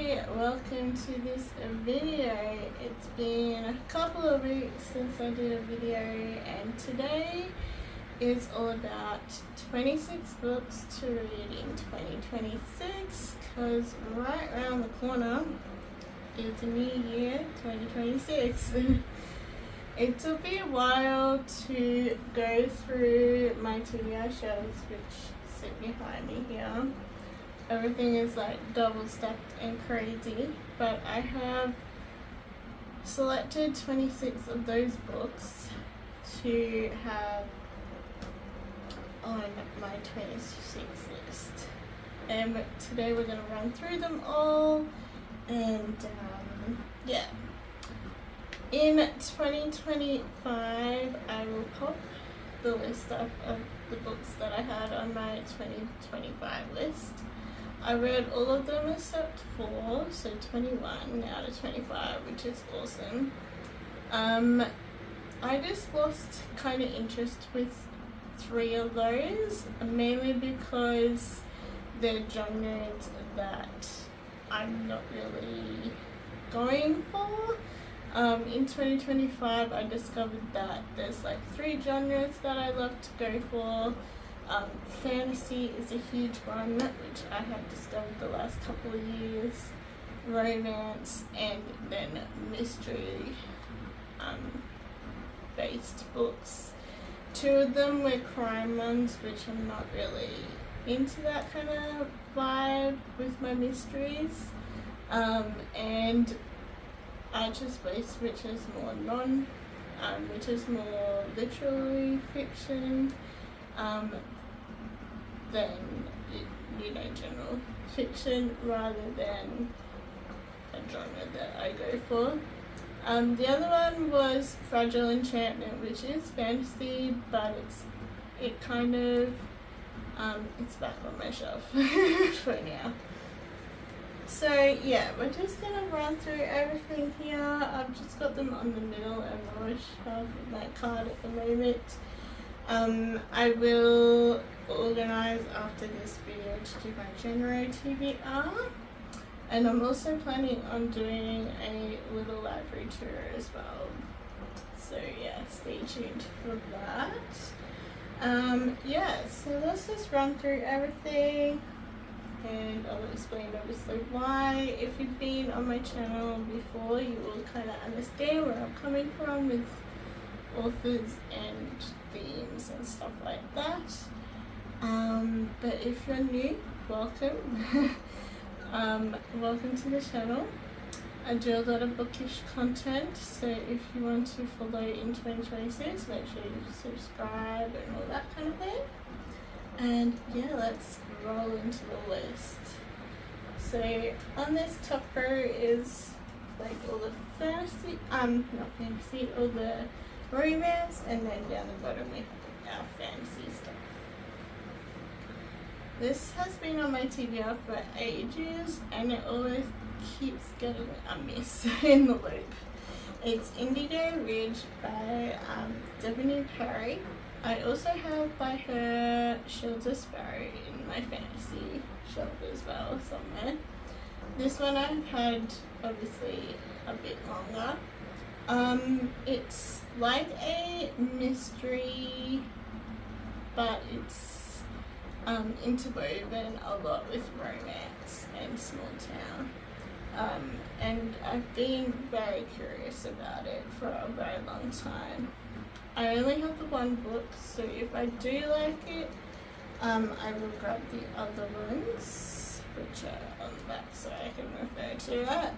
everybody, welcome to this video. It's been a couple of weeks since I did a video, and today is all about 26 books to read in 2026, because right around the corner is a new year, 2026. It took me a while to go through my TBR shelves, which sit behind me here. Everything is like double stacked and crazy, but I have selected 26 of those books to have on my 26 list, and today we're going to run through them all. And yeah, in 2025 I will pop the list up of the books that I had on my 2025 list. I read all of them except 4, so 21 out of 25, which is awesome. I just lost kind of interest with 3 of those, mainly because they're genres that I'm not really going for. In 2025 I discovered that there's like 3 genres that I love to go for. Fantasy is a huge one, which I have discovered the last couple of years, romance, and then mystery based books. 2 of them were crime ones, which I'm not really into that kind of vibe with my mysteries, and Archer's Place, which is more which is more literary fiction than general fiction, rather than a genre that I go for. The other one was Fragile Enchantment, which is fantasy, but it's back on my shelf for now. So yeah, we're just gonna run through everything here. I've just got them on the middle and lower shelf of my card at the moment. I will organize after this video to do my January TBR, and I'm also planning on doing a little library tour as well. So yeah, stay tuned for that. Yeah, so let's just run through everything, and I'll explain obviously why. If you've been on my channel before, you will kind of understand where I'm coming from with authors and themes and stuff like that. But if you're new, welcome. Welcome to the channel. I do a lot of bookish content, so if you want to follow in 2026, make sure you subscribe and all that kind of thing. And yeah, let's roll into the list. So on this top row is like all the fantasy, not fantasy, all the romance, and then down the bottom we have our fantasy stuff. This has been on my TBR for ages, and it always keeps getting a miss in the loop. It's Indigo Ridge by Devoney Perry. I also have by her Shields of Sparrow in my fantasy shelf as well somewhere. This one I've had obviously a bit longer. It's like a mystery, but it's interwoven a lot with romance and small town. And I've been very curious about it for a very long time. I only have the 1 book, so if I do like it, I will grab the other ones, which are on the back, so I can refer to that.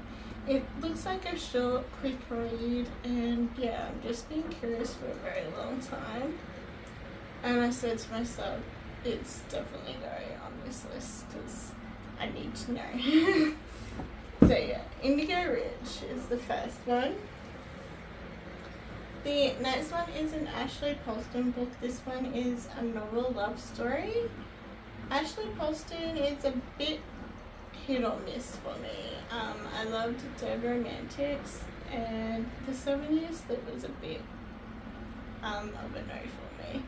It looks like a short, quick read, and yeah, I've just been curious for a very long time. And I said to myself, it's definitely going on this list because I need to know. So yeah, Indigo Ridge is the first one. The next one is an Ashley Polston book. This one is a novel love story. Ashley Polston is a bit hit or miss for me. I loved Dead Romantics, and The 7 Years Slip was a bit of a no for me.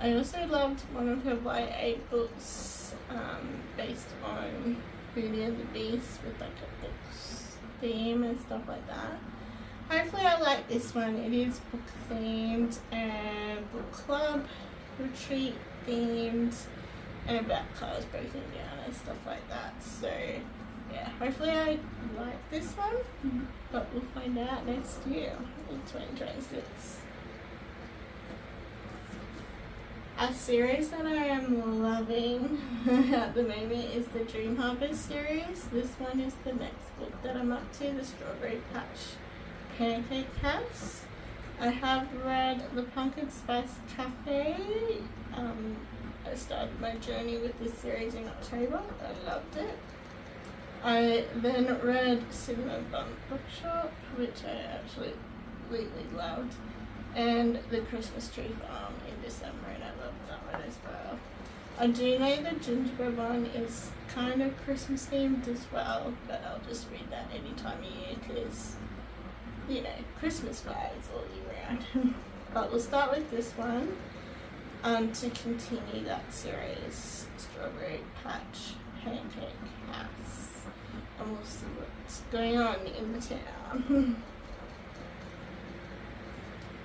I also loved one of her YA books based on Beauty and the Beast with like a books theme and stuff like that. Hopefully I like this one. It is book themed and book club retreat themed and about cars breaking down and stuff like that. So yeah, hopefully I like this one, but we'll find out next year in 2026. A series that I am loving at the moment is the Dream Harvest series. This one is the next book that I'm up to, the Strawberry Patch Pancake House. I have read The Pumpkin Spice Cafe. I started my journey with this series in October. I loved it. I then read Cinnamon Bun Bookshop, which I absolutely loved, and The Christmas Tree Farm in December, and I loved that one as well. I do know the Gingerbread one is kind of Christmas themed as well, but I'll just read that any time of year because, you know, Christmas vibes all year round. But we'll start with this one to continue that series, Strawberry Patch Pancake House. And we'll see what's going on in the town.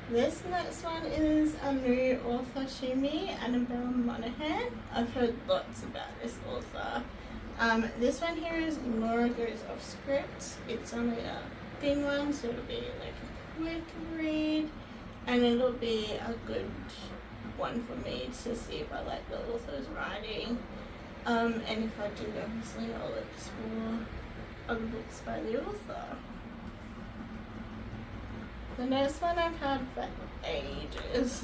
This next one is a new author to me, Annabelle Monaghan. I've heard lots about this author. This one here is Nora Goes Off Script. It's only a thin one, so it'll be like a quick read, and it'll be a good one for me to see if I like the author's writing. And if I do, obviously I'll explore other books by the author. The next one I've had for ages.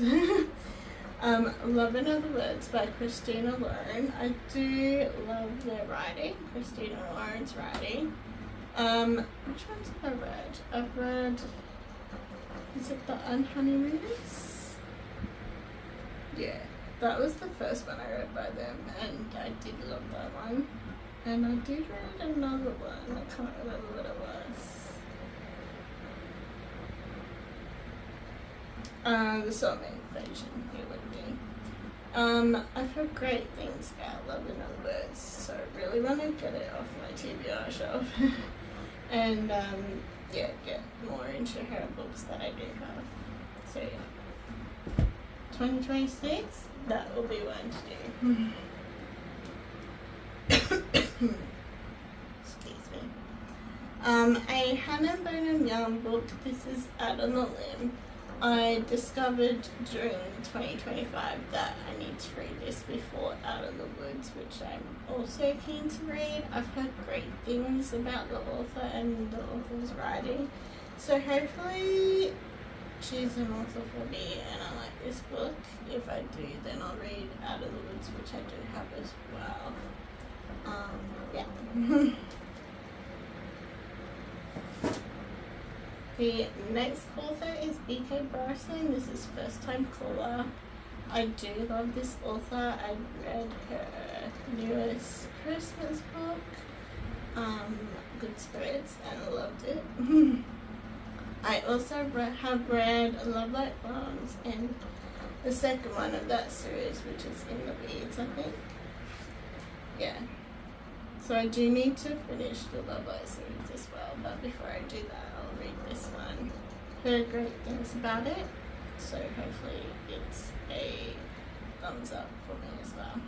Love in Other Words by Christina Lauren. I do love their writing, Christina Lauren's writing. Which ones have I read? I've read, is it the Unhoneymooners? Yeah, that was the first one I read by them, and I did love that one. And I did read another one, I can't remember what it was. The Soulmate Invasion, it would be. I've heard great things about Love in Other Words, so I really want to get it off my TBR shelf. And yeah, get more into her books that I do have. So yeah, 2026, that will be one to do. Excuse me. A Hannah Bonham Young book. This is Out on the Limb. I discovered during 2025 that I need to read this before Out of the Woods, which I'm also keen to read. I've heard great things about the author and the author's writing, so hopefully she's an author for me and I like this book. If I do, then I'll read Out of the Woods, which I do have as well. Yeah. The next author is B.K. Barson. This is First Time Caller. I do love this author. I read her newest Christmas book, Good Spirits, and I loved it. I also have read Love Like Bombs and the second one of that series, which is In the Weeds, I think. Yeah. So I do need to finish the Love Light series as well, but before I do that, I'll read this one. Heard great things about it, so hopefully it's a thumbs up for me as well.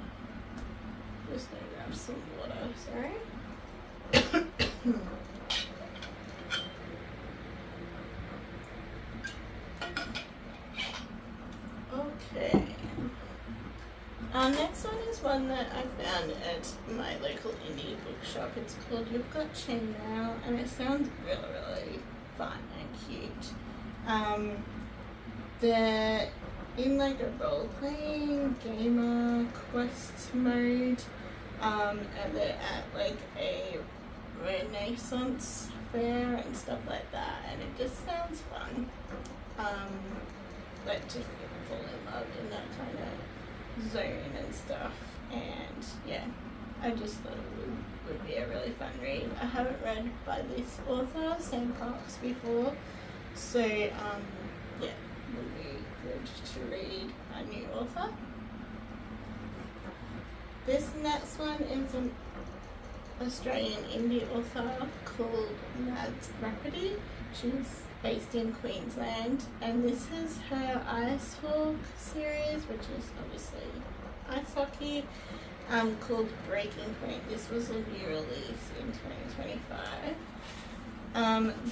Just gonna grab some water, sorry. Okay. Our next one is one that I found at my local indie bookshop. It's called You've Got Chainmail, and it sounds really, really fun and cute. They're in like a role-playing gamer quest mode, and they're at like a Renaissance fair and stuff like that, and it just sounds fun. Like to fall in love in that kind of zone and stuff, and yeah, I just thought it would be a really fun read. I haven't read by this author, Sam Parks, before, so yeah, it would be good to read a new author. This next one is an Australian indie author called Mads Rafferty. She's based in Queensland, and this is her Ice Talk series, which is obviously ice hockey, called Breaking Point. This was a new release in 2025.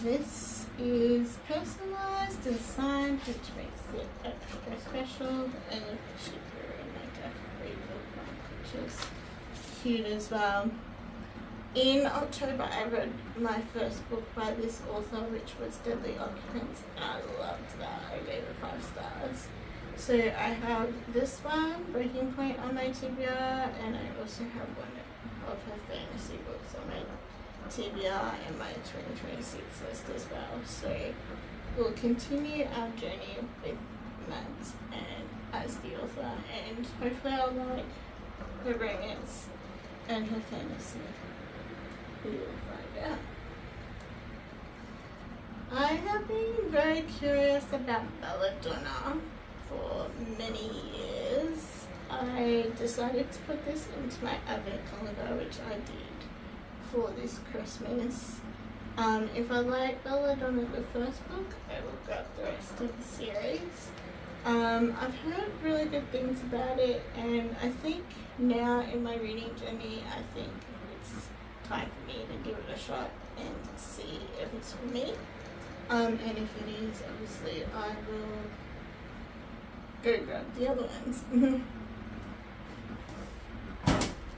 This is personalised and signed, which makes it extra special, and you can ship through and make a free bookmark, which is cute as well. In October, I read my first book by this author, which was Deadly Occupants, and I loved that. I gave it 5 stars. So I have this one, Breaking Point, on my TBR, and I also have one of her fantasy books on my TBR and my 2026 list as well. So we'll continue our journey with Mads and as the author, and hopefully I'll like her romance and her fantasy. We will find out. I have been very curious about belladonna for many years. I decided to put this into my advent calendar, which I did for this Christmas. If I like belladonna, the first book, I will grab the rest of the series. I've heard really good things about it, and I think now in my reading journey, I think it's time for me to give it a shot and see if it's for me. And if it is, obviously I will go grab the other ones.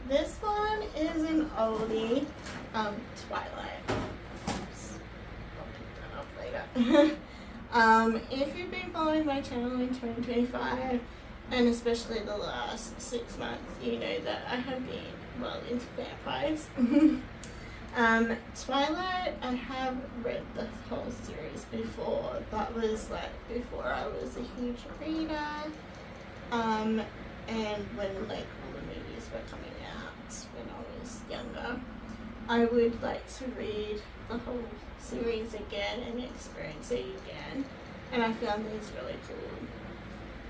This one is an oldie, Twilight. Oops. I'll pick that up later. If you've been following my channel in 2025, and especially the last 6 months, you know that I have been well into vampires. Twilight, I have read the whole series before. That was like before I was a huge reader. And when like all the movies were coming out when I was younger, I would like to read the whole series again and experience it again. And I found these really cool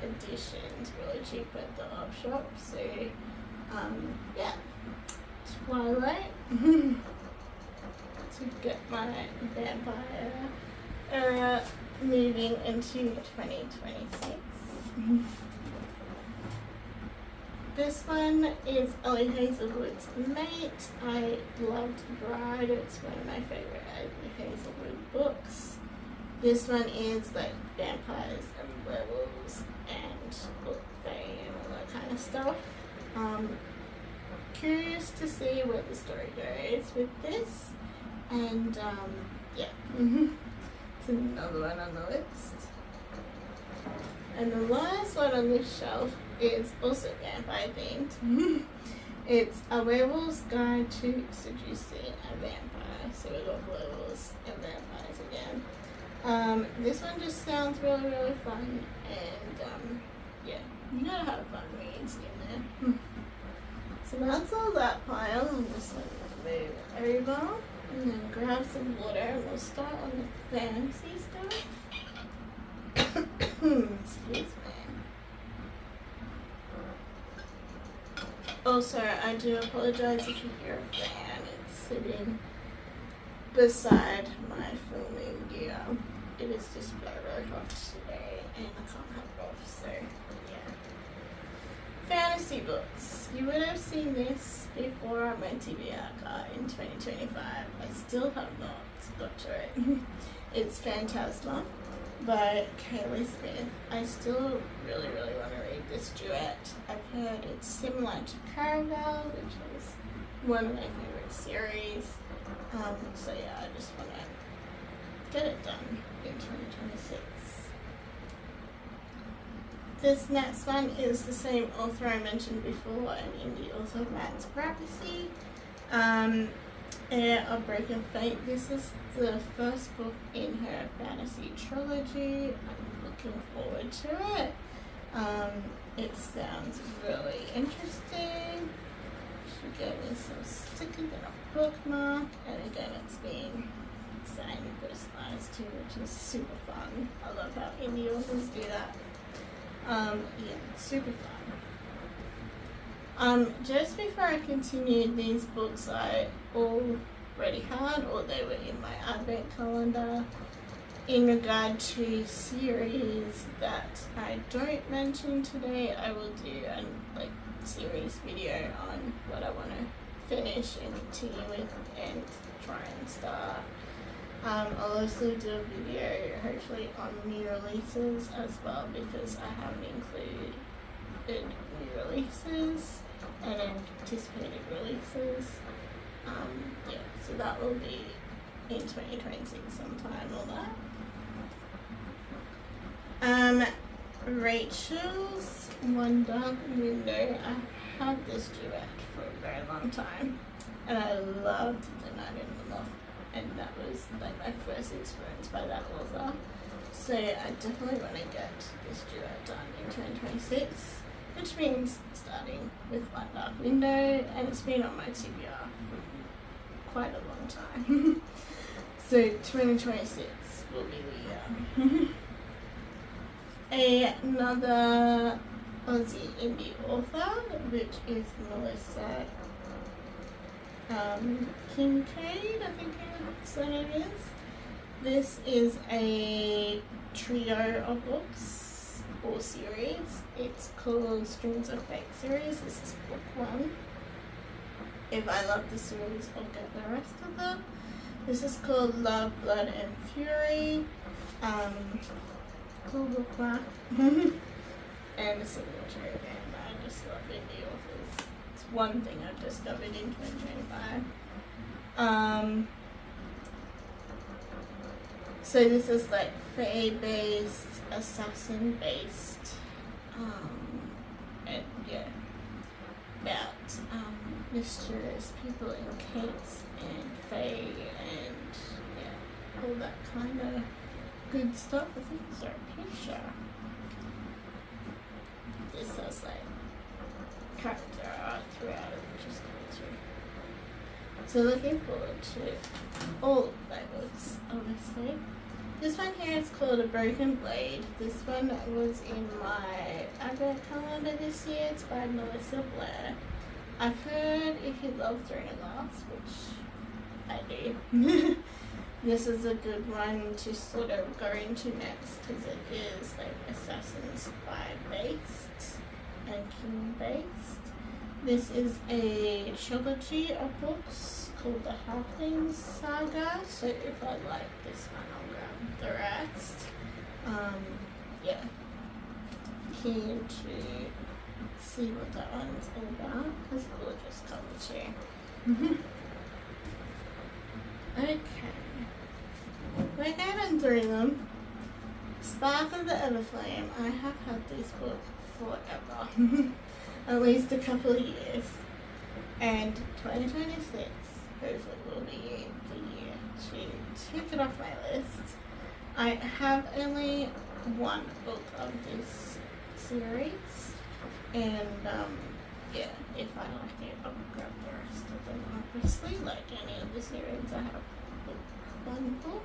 editions, really cheap at the op shop. So yeah, Twilight. To get my vampire era moving into 2026. This one is Ellie Hazelwood's Mate. I loved Bride. It's one of my favorite Ellie Hazelwood books. This one is like vampires and werewolves and fae and all that kind of stuff. Curious to see where the story goes with this. And yeah, it's another one on the list. And the last one on this shelf is also vampire themed. It's A Werewolf's Guide to Seducing a Vampire. So we've got werewolves and vampires again. This one just sounds really, really fun, and yeah, you gotta have fun reads in there. So that's all that pile. I'm just gonna move over and then grab some water, and we'll start on the fantasy stuff. Excuse me. Also, I do apologize if you hear a fan. It's sitting beside my filming gear. It is just very hot today, and I can't have it off, so yeah. Fantasy books. You would have seen this before on my TBR card in 2025. I still have not got to it. It's Phantasma by Kaylee Smith. I still really, really want to read this duet. I've heard it's similar to Caraval, which is one of my favorite series. So yeah, I just want to get it done in 2026. This next one is the same author I mentioned before, an indie author, Mads Rafferty. Heir of Broken Fate. This is the first book in her fantasy trilogy. I'm looking forward to it. It sounds really interesting. She gave me some stickers and a bookmark, and again it's been signed and personalized too, which is super fun. I love how indie authors do that. Yeah, super fun. Just before I continued, these books I already had, or they were in my advent calendar. In regard to series that I don't mention today, I will do a series video on what I want to finish and continue with and try and start. I'll also do a video hopefully on new releases as well, because I haven't included new releases and anticipated releases. So that will be in 2026 sometime, all that. Rachel's One Dark Window. I had this duet for a very long time, and I loved The Night in the Loft, and that was my first experience by that author. So I definitely want to get this duet done in 2026, which means starting with One Dark Window, and it's been on my TBR for quite a long time. So 2026 will be the year. Another Aussie indie author, which is Melissa Kincaid, I think her name is. This is a trio of books or series. It's called Strings of Fate series. This is book 1. If I love the series, I'll get the rest of them. This is called Love, Blood and Fury. Cool book back. And the signature again. I just love indie authors. It's one thing I've discovered in 2025. So this is fae-based, assassin-based, and about mysterious people in capes and fae and all that kind of good stuff. I think it's our picture. This has character art throughout it, which is cool too. So looking forward to all of my books, obviously. This one here is called A Broken Blade. This one was in my advent calendar this year. It's by Melissa Blair. I've heard if you love Throne of Glass, which I do. This is a good one to sort of go into next, because it is assassin spy based and king based. This is a trilogy of books called the Halfling Saga, so if I like this one I'll grab the rest. Keen to see what that one's all about. It's a gorgeous cover too. Okay, we're going through them. Spark of the Everflame. I have had this book forever. At least a couple of years. And 2026 hopefully will be the year to tick it off my list. I have only one book of this series, and if I like it, I'll grab the rest of them, obviously, like any of the series I have one for.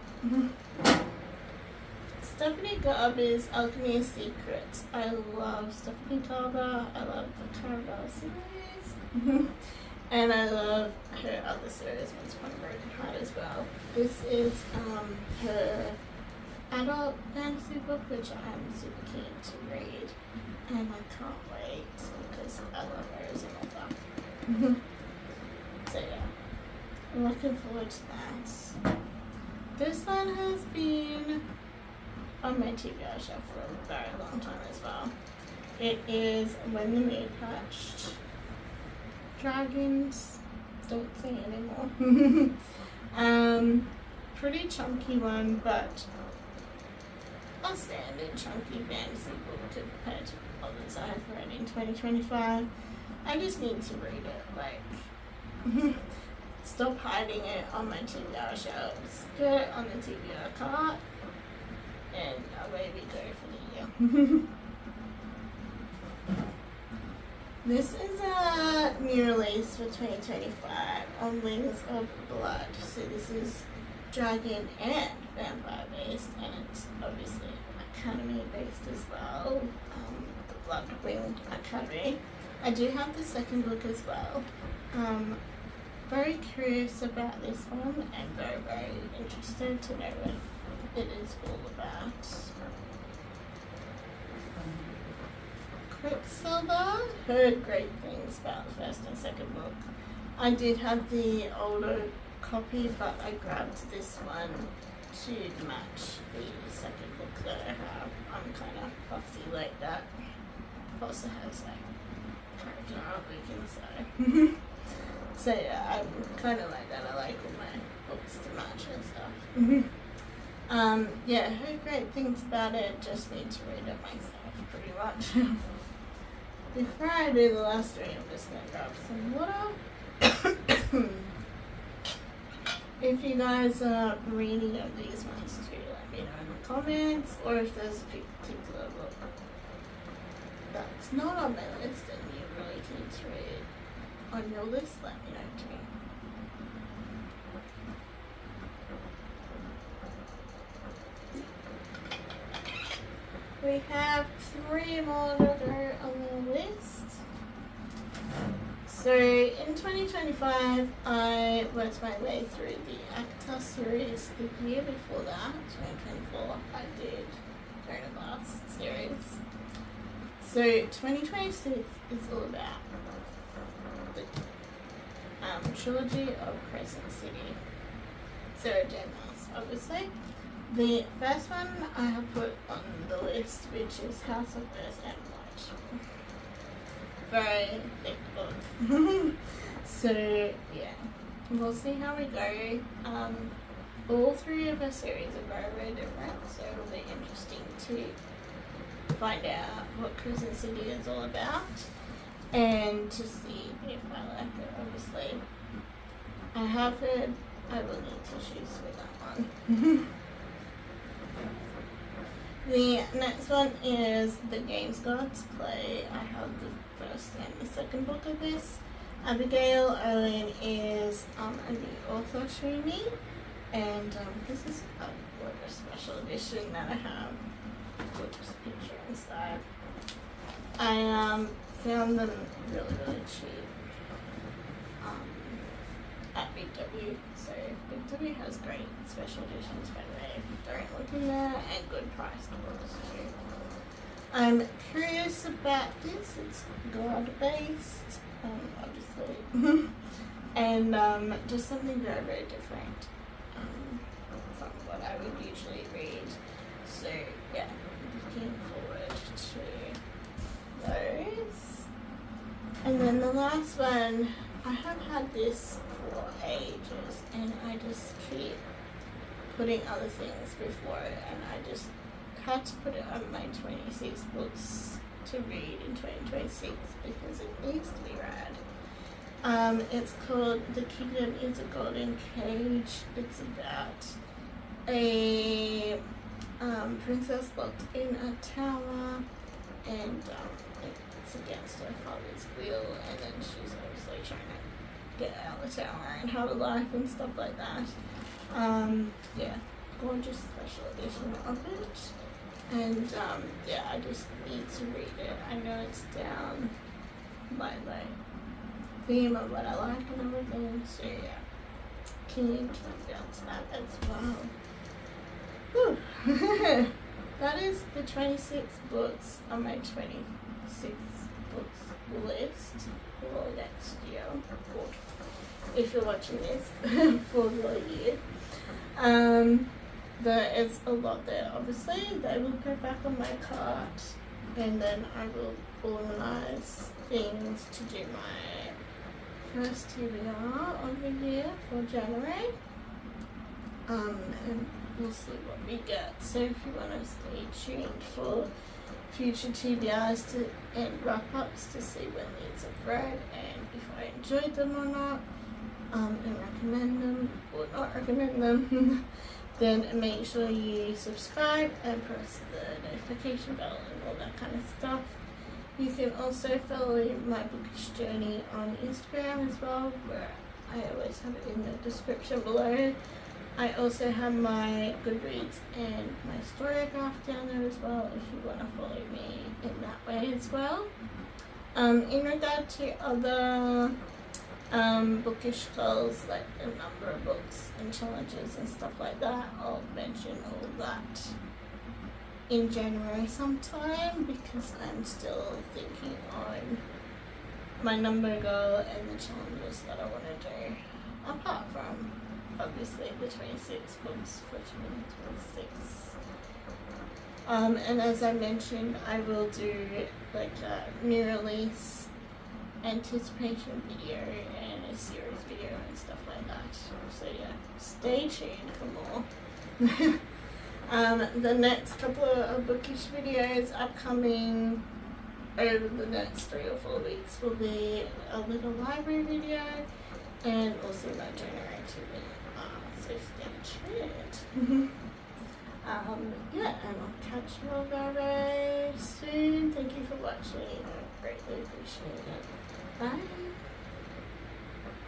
Stephanie Garber's Alchemy of Secrets. I love Stephanie Garber. I love the Caraval series. And I love her other series, Once Upon a Broken Heart, as well. This is her adult fantasy book, which I'm super keen to read. And I can't wait, because I love her as an author. So yeah, I'm looking forward to that. This one has been on my TBR shelf for a very long time as well. It is When the Moon Hatched. Dragons don't sing anymore. Pretty chunky one, but a standard chunky fantasy book compared to others I've read in 2025. I just need to read it, stop hiding it on my TBR shelves, get it on the TBR cart, and away we go for the year. This is a new release for 2025 on Wings of Blood. So this is dragon and vampire based, and it's obviously Academy based as well. The Blood Wing Academy. I do have the second book as well. Very curious about this one and very, very interested to know what it is all about. Quicksilver, heard great things about the first and second book. I did have the older copy, but I grabbed this one to match the second book that I have. I'm kind of fussy like that. Also has like character artwork inside. So yeah, I'm kind of like that. I like all my books to match and stuff. Yeah, heard great things about it. Just need to read it myself, pretty much. Before I do the last three, I'm just gonna grab some water. If you guys are reading of these ones too, let me know in the comments, or if there's a particular book that's not on my list and you really need to read on your list, let me know too. We have 3 more that are on the list. So in 2025, I worked my way through the Actor series. The year before that, 2024, I did Storygraph series. So 2026 is all about the trilogy of Crescent City. Sarah J. Maas, obviously. The first one I have put on the list, which is House of Earth and Light. Very thick book. So yeah, we'll see how we go. All 3 of our series are very, very different, so it'll be interesting to find out what Crescent City is all about and to see if I like it. Obviously, I have heard I will need tissues for that one. The next one is The Games Gods Play. I have the first and the second book of this. Abigail Owen is a new author to me, and this is a gorgeous special edition that I have. Gorgeous picture inside. I found them really, really cheap at Big W. So Big W has great special editions, by the way, if you don't look in there, and good price books too. I'm curious about this. It's God based, obviously, and just something very, very different from what I would usually read. So yeah, looking forward to those. And then the last one, I have had this for ages, and I just keep putting other things before it, and I just had to put it on my 26 books to read in 2026 because it needs to be read. It's called The Kingdom is a Golden Cage. It's about a princess locked in a tower, and it's against her father's will, and then she's obviously trying to get out of the tower and have a life and stuff like that. Yeah, gorgeous special edition of it. And yeah, I just need to read it. I know it's down by the theme of what I like and everything, so yeah, keen to down to that as well. Whew. That is the 26 books on my 26 books list for next year, or if you're watching this for the year. There is a lot there, obviously. They will go back on my cart, and then I will organize things to do my first TBR of the year for January. And we'll see what we get. So if you want to stay tuned for future TBRs and wrap-ups to see when these are read and if I enjoyed them or not, and recommend them or not recommend them, then make sure you subscribe and press the notification bell and all that kind of stuff. You can also follow my bookish journey on Instagram as well, where I always have it in the description below. I also have my Goodreads and my Storygraph down there as well if you want to follow me in that way as well. In regard to other bookish goals, like the number of books and challenges and stuff like that, I'll mention all that in January sometime, because I'm still thinking on my number goal and the challenges that I want to do, apart from obviously the 26 books for 2026. And as I mentioned, I will do like a new release anticipation video and a series video and stuff like that. So yeah, stay tuned for more. The next couple of bookish videos upcoming over the next 3 or 4 weeks will be a little library video and also my journal activity. So stay tuned. Yeah, and I'll catch you all very, very soon. Thank you for watching. I greatly appreciate it. Bye.